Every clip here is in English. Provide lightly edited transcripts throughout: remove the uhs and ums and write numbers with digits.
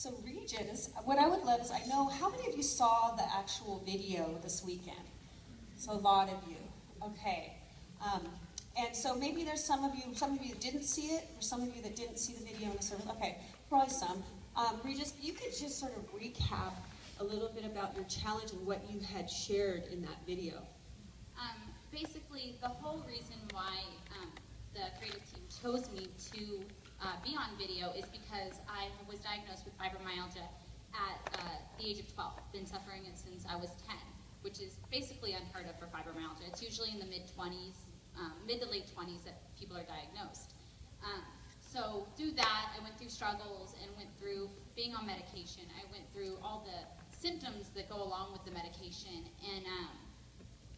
So Reegis, what I would love is, I know, how many of you saw the actual video this weekend? So a lot of you. Okay. And so maybe there's some of you that didn't see it, or some of you that didn't see the video in the service. Okay, probably some. Reegis, you could just sort of recap a little bit about your challenge and what you had shared in that video. Basically, the whole reason why the creative team chose me to be on video is because I was diagnosed with fibromyalgia at the age of 12. Been suffering it since I was 10, which is basically unheard of for fibromyalgia. It's usually in the mid-20s, mid to late 20s that people are diagnosed. So through that, I went through struggles and went through being on medication. I went through all the symptoms that go along with the medication, and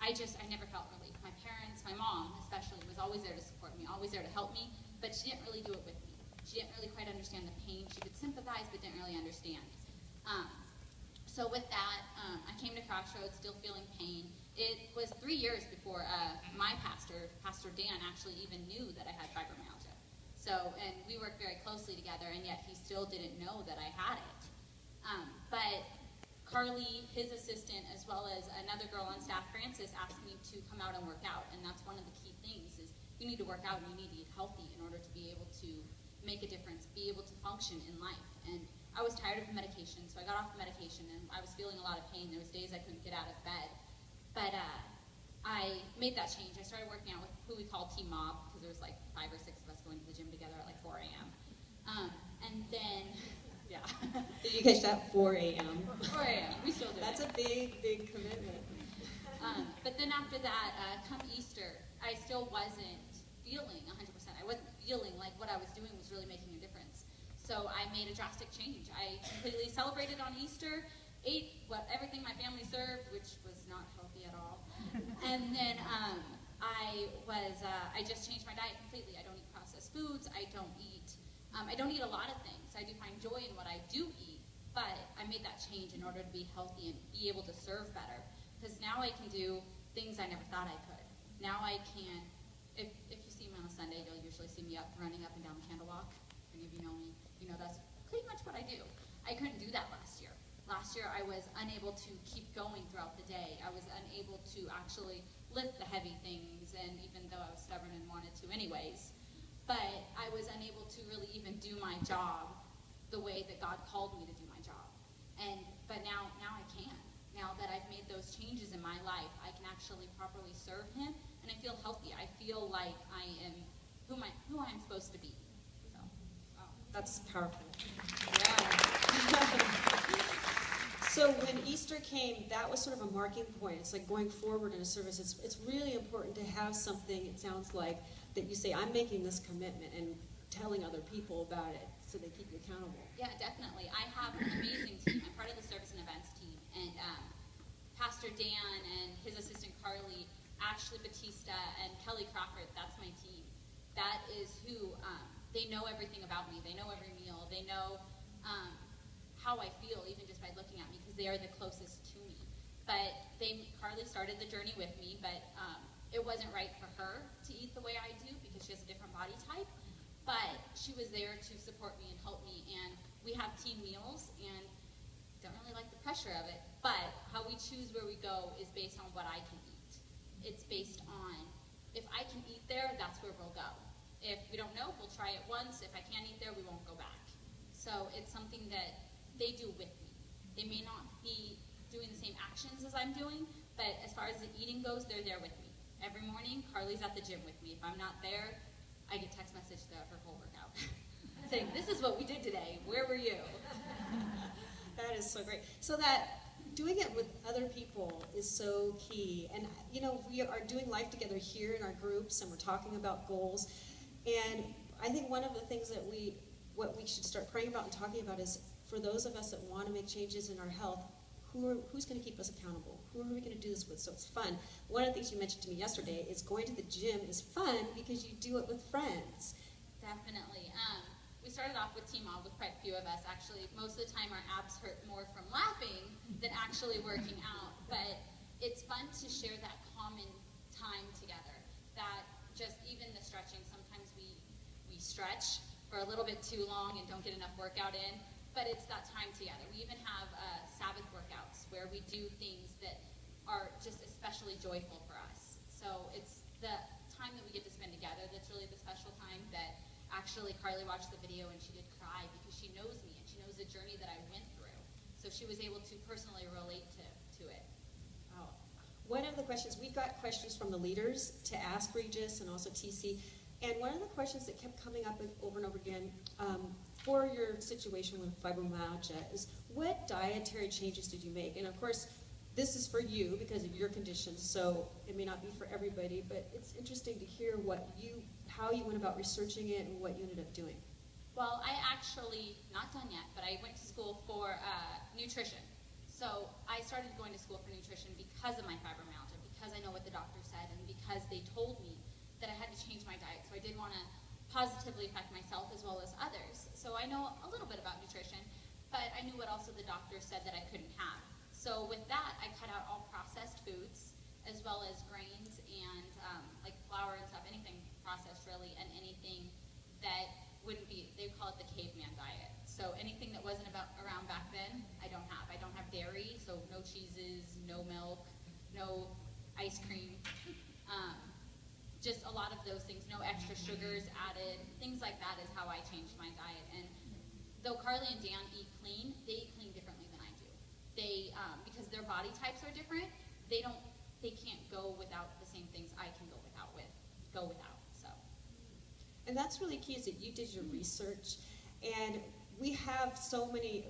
I never felt relief. My parents, my mom especially, was always there to support me, always there to help me, but she didn't really do it with me. She didn't really quite understand the pain. She could sympathize, but didn't really understand. So with that, I came to Crossroads still feeling pain. It was 3 years before my pastor, Pastor Dan, actually even knew that I had fibromyalgia. So, and we worked very closely together, and yet he still didn't know that I had it. But Carly, his assistant, as well as another girl on staff, Frances, asked me to come out and work out, and that's one of the key things is you need to work out and you need to eat healthy in order to be able to make a difference, be able to function in life. And I was tired of the medication, so I got off the medication, and I was feeling a lot of pain. There was days I couldn't get out of bed. But I made that change. I started working out with who we call Team Mob, because there was like 5 or 6 of us going to the gym together at like 4 a.m. And then, yeah. Did you catch that? 4 a.m. 4 a.m. We still do. That's a big, big commitment. But then after that, come Easter, I still wasn't feeling 100%. I wasn't feeling like what I was doing was really making a difference. So I made a drastic change. I completely celebrated on Easter, ate everything my family served, which was not healthy at all. And then I just changed my diet completely. I don't eat processed foods. I don't eat a lot of things. I do find joy in what I do eat, but I made that change in order to be healthy and be able to serve better. Because now I can do things I never thought I could. Now I can, if you see me on a Sunday, you'll usually see me running up and down the Candle Walk. If any of you know me, you know that's pretty much what I do. I couldn't do that last year. Last year I was unable to keep going throughout the day. I was unable to actually lift the heavy things, and even though I was stubborn and wanted to anyways, but I was unable to really even do my job the way that God called me to do my job. But now I can. Now that I've made those changes in my life, I can actually properly serve Him, and I feel healthy. I feel like I am who I'm supposed to be. So, that's powerful. Yeah. So when Easter came, that was sort of a marking point. It's like going forward in a service. It's really important to have something, it sounds like, that you say, I'm making this commitment, and telling other people about it so they keep you accountable. Yeah, definitely. I have an amazing team. I'm part of the service and events team. And Pastor Dan and his assistant Carly, Ashley Batista, and Kelly Crawford, that's my team. That is who, they know everything about me. They know every meal. They know how I feel, even just by looking at me, because they are the closest to me. But Carly started the journey with me, but it wasn't right for her to eat the way I do because she has a different body type. But she was there to support me and help me, and we have team meals, and don't really like the pressure of it, but how we choose where we go is based on what I can eat. It's based on, if I can eat there, that's where we'll go. If we don't know, we'll try it once. If I can't eat there, we won't go back. So it's something that they do with me. They may not be doing the same actions as I'm doing, but as far as the eating goes, they're there with me. Every morning, Carly's at the gym with me. If I'm not there, I get text message throughout her whole workout saying, this is what we did today. Where were you? That is so great. So that doing it with other people is so key. And, you know, we are doing life together here in our groups, and we're talking about goals. And I think one of the things that what we should start praying about and talking about is, for those of us that want to make changes in our health, who's going to keep us accountable? Who are we going to do this with? So it's fun. One of the things you mentioned to me yesterday is going to the gym is fun because you do it with friends. Definitely. We started off with Team Mob with quite a few of us. Actually, most of the time our abs hurt more from laughing than actually working out. But it's fun to share that common time together. That just even the stretching, sometimes we stretch for a little bit too long and don't get enough workout in. but it's that time together. We even have Sabbath workouts where we do things that are just especially joyful for us. So it's the time that we get to spend together that's really the special time. That actually Carly watched the video and she did cry because she knows me and she knows the journey that I went through. So she was able to personally relate to it. Oh. One of the questions, we got questions from the leaders to ask Reegis and also TC, and one of the questions that kept coming up over and over again for your situation with fibromyalgia is, what dietary changes did you make? And of course, this is for you because of your condition, so it may not be for everybody, but it's interesting to hear how you went about researching it and what you ended up doing. Well, I actually, not done yet, but I went to school for nutrition. So I started going to school for nutrition because of my fibromyalgia, because I know what the doctor said, and because they told me that I had to change my diet. So I did want to positively affect myself as well as others. So I know a little bit about nutrition, but I knew what also the doctor said that I couldn't have. So with that, I cut out all processed foods, as well as grains and like flour and stuff, anything processed really, and anything that wouldn't be, they call it the caveman diet. So anything that wasn't around back then, I don't have. I don't have dairy, so no cheeses, no milk, no ice cream. Just a lot of those things, no extra sugars added, things like that is how I changed my diet. And though Carly and Dan eat clean, they eat clean differently than I do. They, because their body types are different, they can't go without the same things I can go without. So. And that's really key, is that you did your research, and we have so many,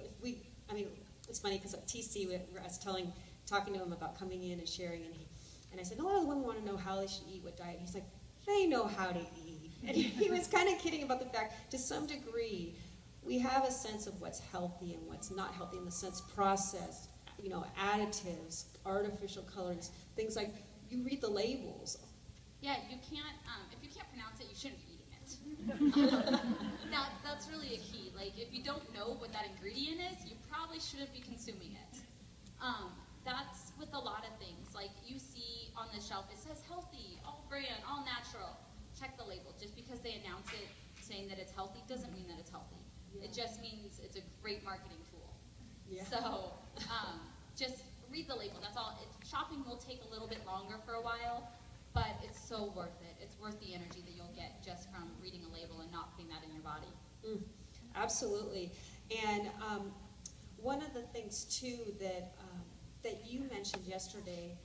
I mean, it's funny because at TC, I was talking to him about coming in and sharing, and I said, a lot of the women want to know how they should eat, what diet. He's like, they know how to eat. And he was kind of kidding about the fact, to some degree, we have a sense of what's healthy and what's not healthy, in the sense processed, additives, artificial colorings, things like, you read the labels. Yeah, you can't, if you can't pronounce it, you shouldn't be eating it. Now, that's really a key. Like, if you don't know what that ingredient is, you probably shouldn't be consuming it. That's with a lot of things. Like, you see on the shelf, it says healthy, all brand, all natural. Check the label. Just because they announce it saying that it's healthy doesn't mean that it's healthy. Yeah. It just means it's a great marketing tool. Yeah. So, just read the label. That's all. Shopping will take a little bit longer for a while, but it's so worth it. It's worth the energy that you'll get just from reading a label and not putting that in your body. Absolutely. And one of the things, too, that you mentioned yesterday,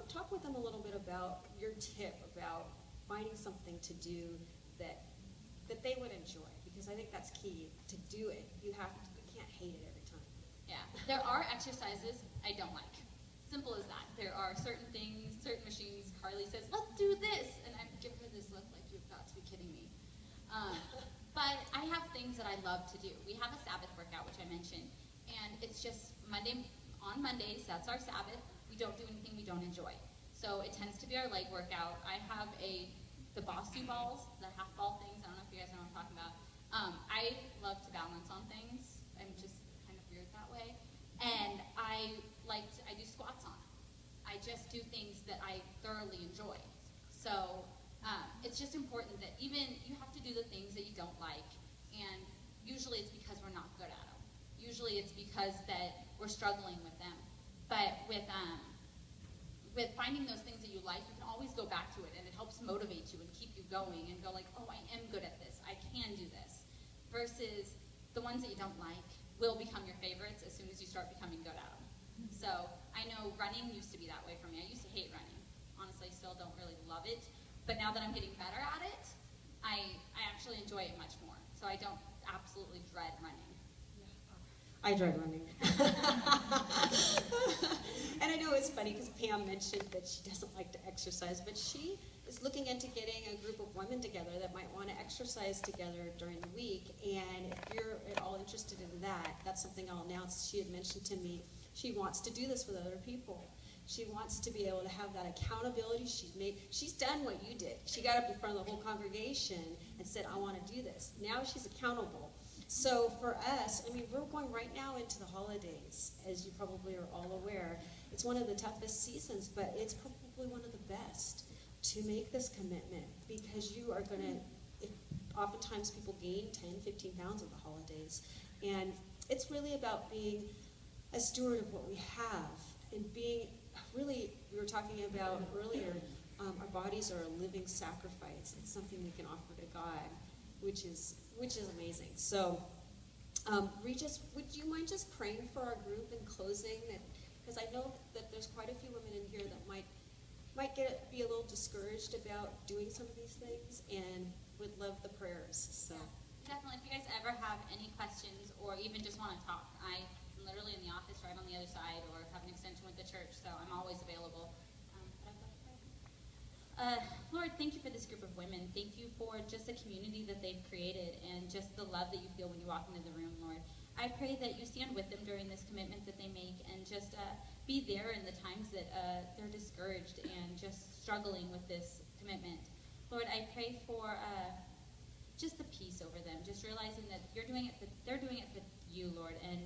talk with them a little bit about your tip about finding something to do that they would enjoy, because I think that's key. To do it, you can't hate it every time. Yeah, there are exercises I don't like. Simple as that. There are certain things, certain machines, Carly says, let's do this, and I give her this look like, you've got to be kidding me. But I have things that I love to do. We have a Sabbath workout, which I mentioned, and it's just on Mondays, that's our Sabbath. We don't do anything we don't enjoy. So it tends to be our leg workout. I have the Bosu balls, the half ball things. I don't know if you guys know what I'm talking about. I love to balance on things. I'm just kind of weird that way. And I do squats on them. I just do things that I thoroughly enjoy. So it's just important that even you have to do the things that you don't like, and usually it's because we're not good at them. Usually it's because that we're struggling with them. But with finding those things that you like, you can always go back to it, and it helps motivate you and keep you going and go like, oh, I am good at this. I can do this. Versus the ones that you don't like will become your favorites as soon as you start becoming good at them. So I know running used to be that way for me. I used to hate running. Honestly, still don't really love it. But now that I'm getting better at it, I actually enjoy it much more. So I don't absolutely dread running. I dread running. And I know it's funny because Pam mentioned that she doesn't like to exercise, but she is looking into getting a group of women together that might want to exercise together during the week. And if you're at all interested in that, that's something I'll announce. She had mentioned to me she wants to do this with other people. She wants to be able to have that accountability. She's done what you did. She got up in front of the whole congregation and said, I want to do this. Now she's accountable. So for us, I mean, we're going right now into the holidays, as you probably are all aware. It's one of the toughest seasons, but it's probably one of the best to make this commitment, because you are going to, oftentimes people gain 10, 15 pounds at the holidays. And it's really about being a steward of what we have and being really, we were talking about earlier, our bodies are a living sacrifice. It's something we can offer to God, which is amazing. So, Reegis, would you mind just praying for our group in closing? Because I know that there's quite a few women in here that might be a little discouraged about doing some of these things and would love the prayers. So. Yeah, definitely. If you guys ever have any questions or even just want to talk, I'm literally in the office right on the other side or have an extension with the church, so I'm always available. Lord, thank you for this group of women. Thank you for just the community that they've created and just the love that you feel when you walk into the room, Lord. I pray that you stand with them during this commitment that they make and just be there in the times that they're discouraged and just struggling with this commitment. Lord, I pray for just the peace over them, just realizing that they're doing it for you, Lord, and